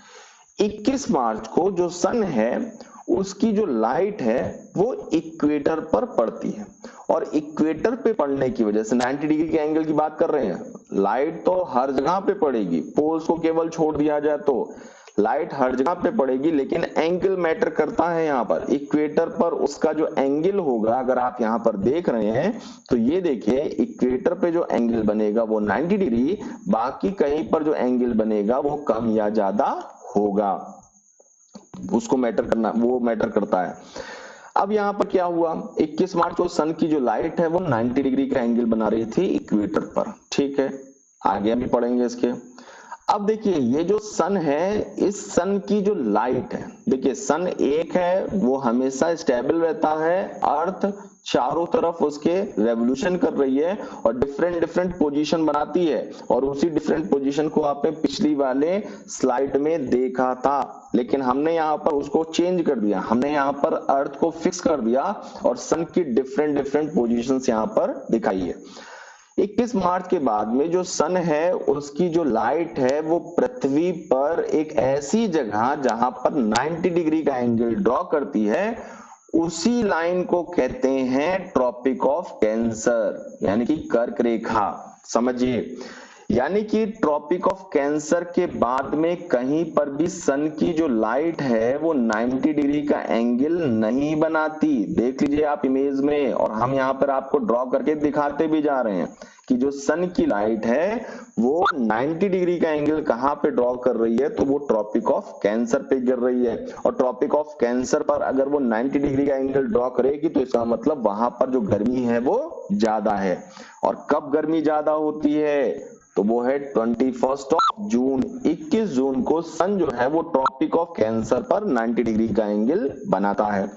21 मार्च को जो सन है उसकी जो लाइट है वो इक्वेटर पर पड़ती है, और इक्वेटर पे पड़ने की वजह से 90 डिग्री के एंगल की बात कर रहे हैं, लाइट तो हर जगह पे पड़ेगी, पोल्स को केवल छोड़ दिया जाए तो लाइट हर जगह पे पड़ेगी, लेकिन एंगल मैटर करता है। यहाँ पर इक्वेटर पर उसका जो एंगल होगा, अगर आप यहाँ पर देख रहे हैं तो ये देखिए, इक्वेटर पे जो एंगल बनेगा वो 90 डिग्री, बाकी कहीं पर जो एंगल बनेगा वो कम या ज्यादा होगा, उसको मैटर करना, वो मैटर करता है। अब यहाँ पर क्या हुआ, 21 मार्च को सन की जो लाइट है वो 90 डिग्री का एंगल बना रही थी इक्वेटर पर, ठीक है, आगे भी पढ़ेंगे इसके। अब देखिए, ये जो सन है, इस सन की जो लाइट है, देखिए सन एक है वो हमेशा स्टेबल रहता है, अर्थ चारों तरफ उसके रेवोल्यूशन कर रही है और डिफरेंट पोजीशन बनाती है, और उसी डिफरेंट पोजीशन को आपने पिछली वाले स्लाइड में देखा था, लेकिन हमने यहाँ पर उसको चेंज कर दिया, हमने यहाँ पर अर्थ को फिक्स कर दिया और सन की डिफरेंट पोजीशंस यहाँ पर दिखाई है। 21 मार्च के बाद में जो सन है उसकी जो लाइट है वो पृथ्वी पर एक ऐसी जगह जहां पर 90 डिग्री का एंगल ड्रॉ करती है, उसी लाइन को कहते हैं ट्रॉपिक ऑफ कैंसर, यानी कि कर्क रेखा। समझिए, यानी कि ट्रॉपिक ऑफ कैंसर के बाद में कहीं पर भी सन की जो लाइट है वो 90 डिग्री का एंगल नहीं बनाती। देख लीजिए आप इमेज में, और हम यहाँ पर आपको ड्रॉ करके दिखाते भी जा रहे हैं कि जो सन की लाइट है वो 90 डिग्री का एंगल कहाँ पे ड्रॉ कर रही है, तो वो ट्रॉपिक ऑफ कैंसर पे गिर रही है। और ट्रॉपिक ऑफ कैंसर पर अगर वो 90 डिग्री का एंगल ड्रॉ करेगी तो इसका मतलब वहां पर जो गर्मी है वो ज्यादा है। और कब गर्मी ज्यादा होती है, तो वो है 21 जून। 21 जून को सन जो है वो ट्रॉपिक ऑफ कैंसर पर 90 डिग्री का एंगल बनाता है।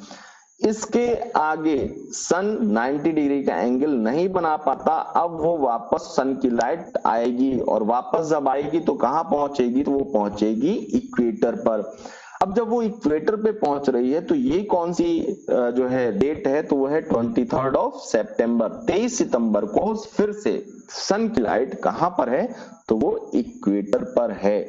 इसके आगे सन 90 डिग्री का एंगल नहीं बना पाता। अब वो वापस सन की लाइट आएगी, और वापस जब आएगी तो कहां पहुंचेगी, तो वो पहुंचेगी इक्वेटर पर। अब जब वो इक्वेटर पे पहुंच रही है तो ये कौन सी जो है डेट है, तो वो है 23 ऑफ सितंबर, 23 सितंबर को फिर से सन की लाइट कहां पर है, तो वो इक्वेटर पर है।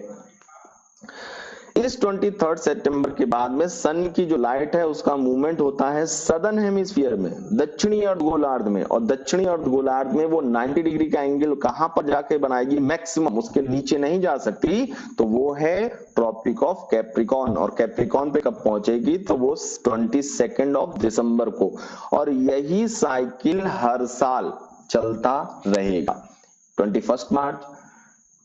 इस 23 सितंबर के बाद में सन की जो लाइट है उसका मूवमेंट होता है सदर्न हेमिस्फीयर में, दक्षिणी अर्धगोलार्ध में, और दक्षिणी अर्धगोलार्ध में वो 90 डिग्री का एंगल कहां पर जाके बनाएगी, मैक्सिमम उसके नीचे नहीं जा सकती, तो वो है ट्रॉपिक ऑफ कैप्रिकॉन। और कैप्रिकॉन पे कब पहुंचेगी, तो वो 22 ऑफ दिसंबर को। और यही साइकिल हर साल चलता रहेगा, 21 मार्च,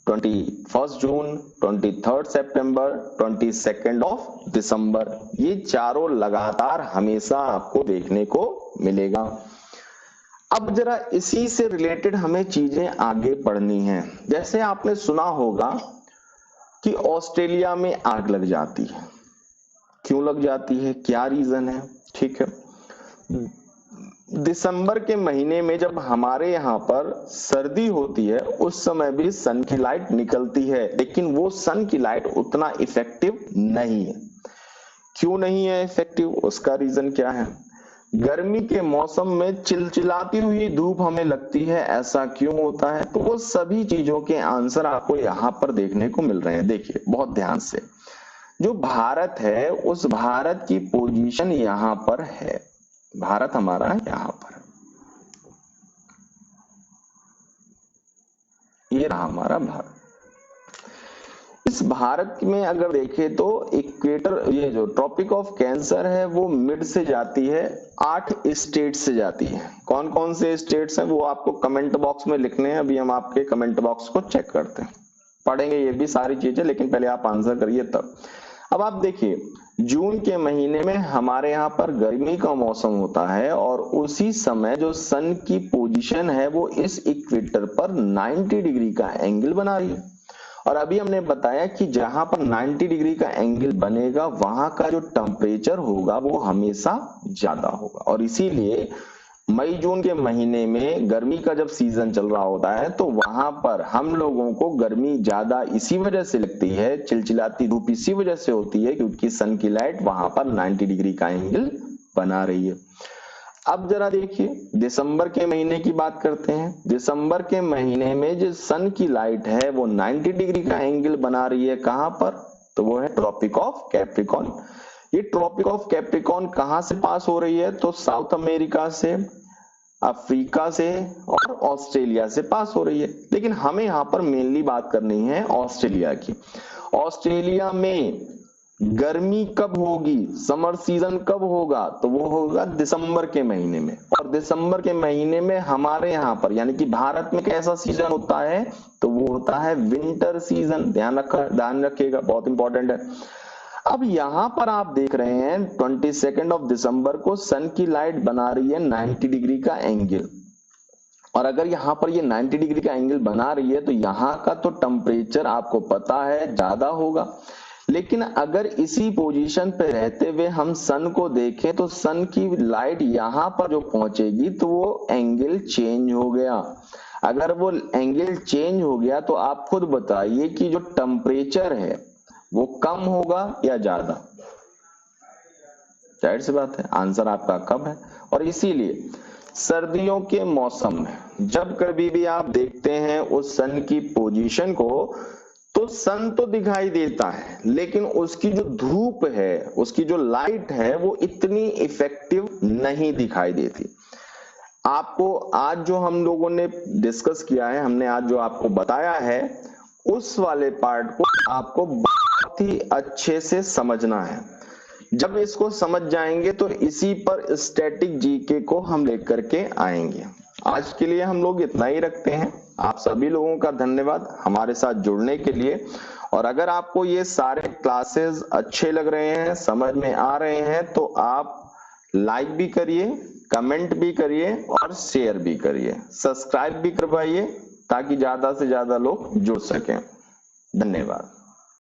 21 जून, 23 सितंबर, 22 ऑफ दिसंबर, ये चारों लगातार हमेशा आपको देखने को मिलेगा। अब जरा इसी से रिलेटेड हमें चीजें आगे पढ़नी हैं। जैसे आपने सुना होगा कि ऑस्ट्रेलिया में आग लग जाती है, क्यों लग जाती है, क्या रीजन है, ठीक है। दिसंबर के महीने में जब हमारे यहाँ पर सर्दी होती है उस समय भी सन की लाइट निकलती है, लेकिन वो सन की लाइट उतना इफेक्टिव नहीं है। क्यों नहीं है इफेक्टिव, उसका रीजन क्या है, गर्मी के मौसम में चिलचिलाती हुई धूप हमें लगती है, ऐसा क्यों होता है, तो वो सभी चीजों के आंसर आपको यहाँ पर देखने को मिल रहे हैं। देखिए बहुत ध्यान से, जो भारत है उस भारत की पोजीशन यहाँ पर है, भारत हमारा यहां पर, ये रहा हमारा भारत। इस भारत में अगर देखें तो इक्वेटर, ये जो ट्रॉपिक ऑफ कैंसर है वो मिड से जाती है, 8 स्टेट से जाती है। कौन कौन से स्टेट्स हैं वो आपको कमेंट बॉक्स में लिखने हैं, अभी हम आपके कमेंट बॉक्स को चेक करते हैं, पढ़ेंगे ये भी सारी चीजें, लेकिन पहले आप आंसर करिए तब। अब आप देखिए जून के महीने में हमारे यहाँ पर गर्मी का मौसम होता है और उसी समय जो सन की पोजीशन है वो इस इक्वेटर पर 90 डिग्री का एंगल बना रही है। और अभी हमने बताया कि जहां पर 90 डिग्री का एंगल बनेगा वहां का जो टेम्परेचर होगा वो हमेशा ज्यादा होगा, और इसीलिए मई जून के महीने में गर्मी का जब सीजन चल रहा होता है तो वहां पर हम लोगों को गर्मी ज्यादा इसी वजह से लगती है, चिलचिलाती धूप इसी वजह से होती है क्योंकि सन की लाइट वहां पर 90 डिग्री का एंगल बना रही है। अब जरा देखिए दिसंबर के महीने की बात करते हैं। दिसंबर के महीने में जो सन की लाइट है वो 90 डिग्री का एंगल बना रही है, कहां पर, तो वो है ट्रॉपिक ऑफ कैप्रिकॉन। ये ट्रॉपिक ऑफ कैप्रिकॉन कहां से पास हो रही है, तो साउथ अमेरिका से, अफ्रीका से और ऑस्ट्रेलिया से पास हो रही है। लेकिन हमें यहाँ पर मेनली बात करनी है ऑस्ट्रेलिया की। ऑस्ट्रेलिया में गर्मी कब होगी, समर सीजन कब होगा, तो वो होगा दिसंबर के महीने में। और दिसंबर के महीने में हमारे यहाँ पर यानी कि भारत में कैसा सीजन होता है, तो वो होता है विंटर सीजन। ध्यान रखिएगा, बहुत इंपॉर्टेंट है। अब यहां पर आप देख रहे हैं 22 ऑफ दिसंबर को सन की लाइट बना रही है 90 डिग्री का एंगल, और अगर यहाँ पर ये 90 डिग्री का एंगल बना रही है तो यहाँ का तो टेम्परेचर आपको पता है ज्यादा होगा। लेकिन अगर इसी पोजीशन पे रहते हुए हम सन को देखें तो सन की लाइट यहाँ पर जो पहुंचेगी तो वो एंगल चेंज हो गया। अगर वो एंगल चेंज हो गया तो आप खुद बताइए कि जो टेम्परेचर है वो कम होगा या ज्यादा, जाहिर सी बात है आंसर आपका कम है। और इसीलिए सर्दियों के मौसम में जब कभी भी आप देखते हैं उस सन की पोजीशन को, तो सन तो दिखाई देता है लेकिन उसकी जो धूप है, उसकी जो लाइट है वो इतनी इफेक्टिव नहीं दिखाई देती। आपको आज जो हम लोगों ने डिस्कस किया है, हमने आज जो आपको बताया है, उस वाले पार्ट को आपको बहुत ही अच्छे से समझना है। जब इसको समझ जाएंगे तो इसी पर स्टैटिक जीके को हम लेकर के आएंगे। आज के लिए हम लोग इतना ही रखते हैं। आप सभी लोगों का धन्यवाद हमारे साथ जुड़ने के लिए। और अगर आपको ये सारे क्लासेस अच्छे लग रहे हैं, समझ में आ रहे हैं, तो आप लाइक भी करिए, कमेंट भी करिए और शेयर भी करिए, सब्सक्राइब भी करवाइए ताकि ज्यादा से ज्यादा लोग जुड़ सकें। धन्यवाद।